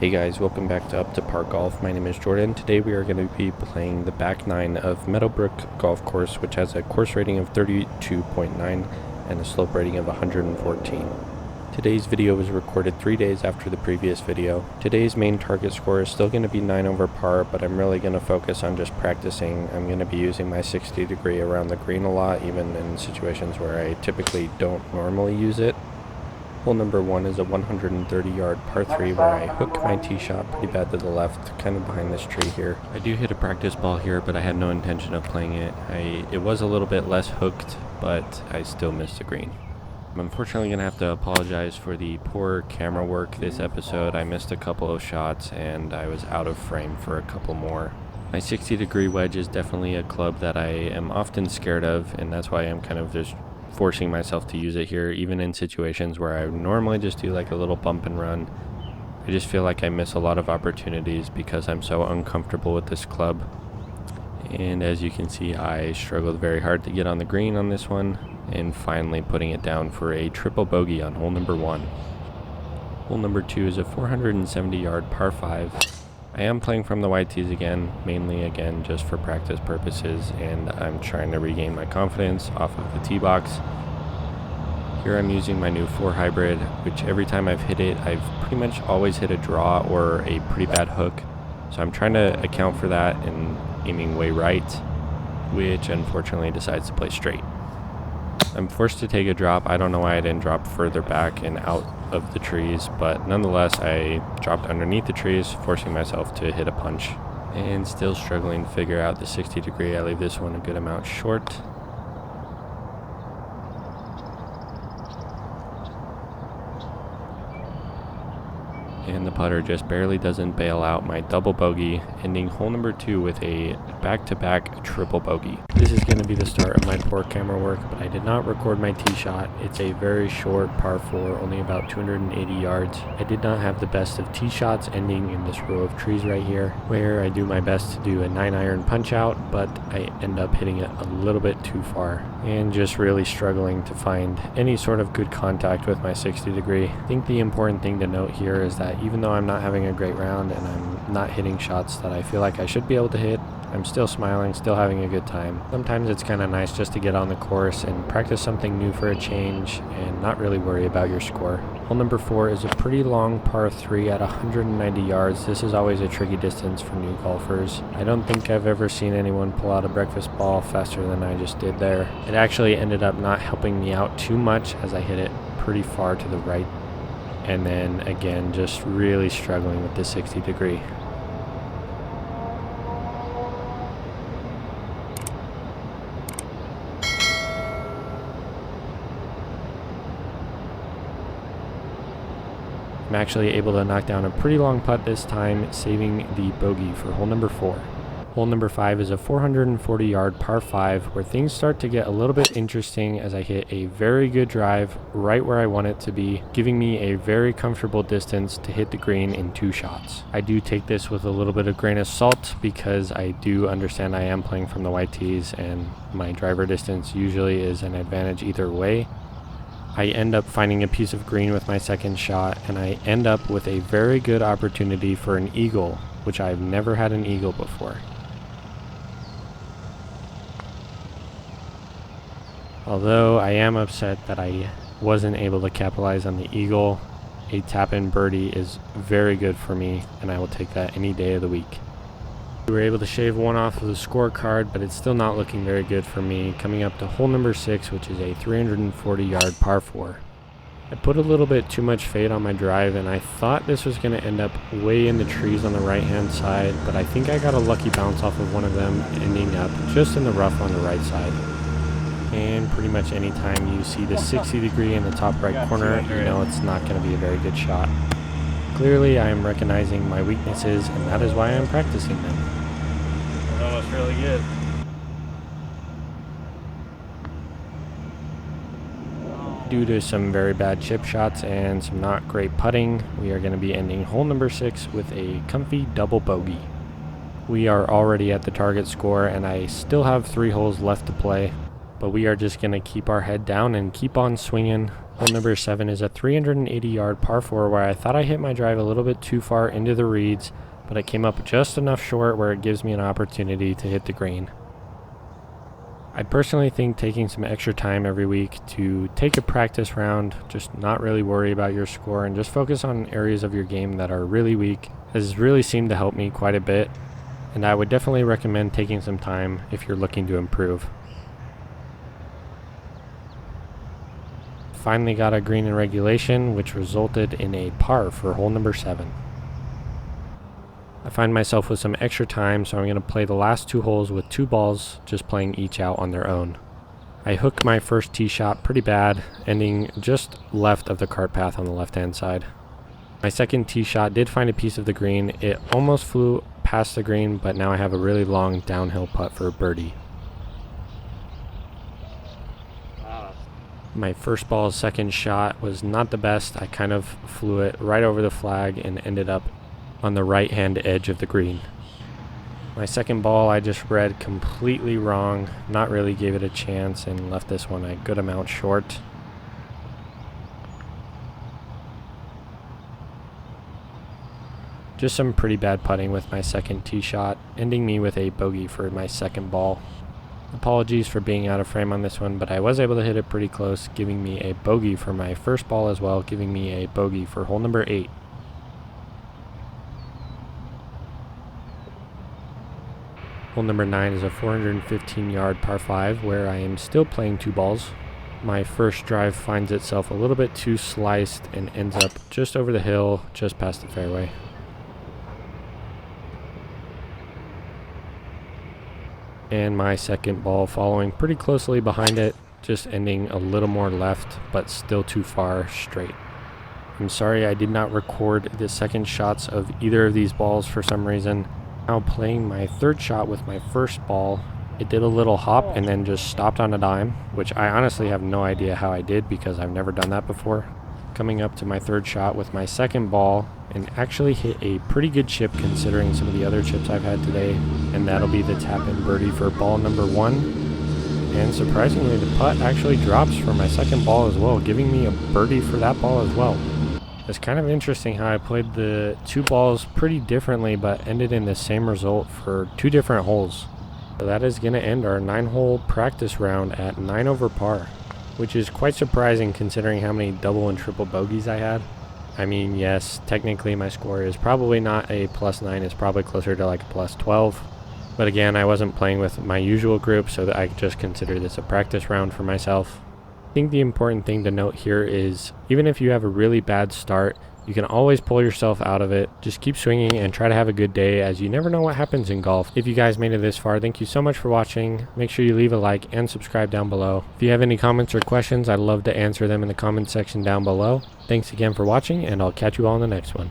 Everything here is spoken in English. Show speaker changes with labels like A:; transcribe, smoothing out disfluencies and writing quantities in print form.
A: Hey guys, welcome back to Up to Par Golf. My name is Jordan. Today we are going to be playing the back nine of Meadow Brook Golf Course, which has a course rating of 32.9 and a slope rating of 114. Today's video was recorded 3 days after the previous video. Today's main target score is still going to be 9 over par, but I'm really going to focus on just practicing. I'm going to be using my 60 degree around the green a lot, even in situations where I typically don't normally use it. Hole number 1 is a 130-yard par 3 where I hook my tee shot pretty bad to the left, kind of behind this tree here. I do hit a practice ball here, but I had no intention of playing it. It was a little bit less hooked, but I still missed the green. I'm unfortunately going to have to apologize for the poor camera work this episode. I missed a couple of shots and I was out of frame for a couple more. My 60 degree wedge is definitely a club that I am often scared of, and that's why I'm kind of just forcing myself to use it here, even in situations where I would normally just do like a little bump and run. I just feel like I miss a lot of opportunities because I'm so uncomfortable with this club. And as you can see, I struggled very hard to get on the green on this one, and finally putting it down for a triple bogey on hole number 1. Hole number 2 is a 470-yard par 5. I am playing from the wide tees again, mainly again just for practice purposes, and I'm trying to regain my confidence off of the tee box. Here I'm using my new 4 hybrid, which every time I've hit it, I've pretty much always hit a draw or a pretty bad hook. So I'm trying to account for that and aiming way right, which unfortunately decides to play straight. I'm forced to take a drop. I don't know why I didn't drop further back and out of the trees, but nonetheless I dropped underneath the trees, forcing myself to hit a punch. And still struggling to figure out the 60 degree. I leave this one a good amount short. And the putter just barely doesn't bail out my double bogey, ending hole number 2 with a back-to-back triple bogey. This is going to be the start of my poor camera work, but I did not record my tee shot. It's a very short par 4, only about 280 yards. I did not have the best of tee shots, ending in this row of trees right here, where I do my best to do a 9-iron punch out, but I end up hitting it a little bit too far, and just really struggling to find any sort of good contact with my 60 degree. I think the important thing to note here is that even though I'm not having a great round and I'm not hitting shots that I feel like I should be able to hit, I'm still smiling, still having a good time. Sometimes it's kind of nice just to get on the course and practice something new for a change and not really worry about your score. Hole number 4 is a pretty long par 3 at 190 yards. This is always a tricky distance for new golfers. I don't think I've ever seen anyone pull out a breakfast ball faster than I just did there. It actually ended up not helping me out too much as I hit it pretty far to the right. And then again, just really struggling with the 60 degree. I'm actually able to knock down a pretty long putt this time, saving the bogey for hole number 4. Hole number 5 is a 440-yard par 5 where things start to get a little bit interesting as I hit a very good drive right where I want it to be, giving me a very comfortable distance to hit the green in 2 shots. I do take this with a little bit of grain of salt because I do understand I am playing from the white tees and my driver distance usually is an advantage either way. I end up finding a piece of green with my second shot, and I end up with a very good opportunity for an eagle, which I've never had an eagle before. Although I am upset that I wasn't able to capitalize on the eagle, a tap-in birdie is very good for me, and I will take that any day of the week. We were able to shave 1 off of the scorecard, but it's still not looking very good for me, coming up to hole number 6, which is a 340-yard par 4. I put a little bit too much fade on my drive, and I thought this was going to end up way in the trees on the right-hand side, but I think I got a lucky bounce off of one of them, ending up just in the rough on the right side. And pretty much any time you see the 60 degree in the top right corner, you know it's not going to be a very good shot. Clearly, I am recognizing my weaknesses, and that is why I'm practicing them.
B: That was really good.
A: Due to some very bad chip shots and some not great putting, we are going to be ending hole number 6 with a comfy double bogey. We are already at the target score, and I still have 3 holes left to play. but we are just going to keep our head down and keep on swinging. Hole number 7 is a 380-yard par 4 where I thought I hit my drive a little bit too far into the reeds, but it came up just enough short where it gives me an opportunity to hit the green. I personally think taking some extra time every week to take a practice round, just not really worry about your score and just focus on areas of your game that are really weak, has really seemed to help me quite a bit, and I would definitely recommend taking some time if you're looking to improve. Finally got a green in regulation, which resulted in a par for hole number 7. I find myself with some extra time, so I'm going to play the last 2 holes with 2 balls, just playing each out on their own. I hooked my first tee shot pretty bad, ending just left of the cart path on the left-hand side. My second tee shot did find a piece of the green. It almost flew past the green, but now I have a really long downhill putt for a birdie. My first ball's second shot was not the best. I kind of flew it right over the flag and ended up on the right-hand edge of the green. My second ball I just read completely wrong, not really gave it a chance, and left this one a good amount short. Just some pretty bad putting with my second tee shot, ending me with a bogey for my second ball. Apologies for being out of frame on this one, but I was able to hit it pretty close, giving me a bogey for my first ball as well, giving me a bogey for hole number 8. Hole number 9 is a 415-yard par 5 where I am still playing 2 balls. My first drive finds itself a little bit too sliced and ends up just over the hill, just past the fairway. And my second ball following pretty closely behind it, just ending a little more left, but still too far straight. I'm sorry I did not record the second shots of either of these balls for some reason. Now playing my third shot with my first ball, it did a little hop and then just stopped on a dime, which I honestly have no idea how I did because I've never done that before. Coming up to my third shot with my second ball and actually hit a pretty good chip considering some of the other chips I've had today, and that'll be the tap-in birdie for ball number 1. And surprisingly, the putt actually drops for my second ball as well, giving me a birdie for that ball as well. It's kind of interesting how I played the 2 balls pretty differently but ended in the same result for 2 different holes. So that is going to end our 9-hole practice round at 9 over par, which is quite surprising considering how many double and triple bogeys I had. I mean, yes, technically my score is probably not a +9, it's probably closer to like a +12. But again, I wasn't playing with my usual group, so that I just consider this a practice round for myself. I think the important thing to note here is even if you have a really bad start, you can always pull yourself out of it. Just keep swinging and try to have a good day, as you never know what happens in golf. If you guys made it this far, thank you so much for watching. Make sure you leave a like and subscribe down below. If you have any comments or questions, I'd love to answer them in the comment section down below. Thanks again for watching, and I'll catch you all in the next one.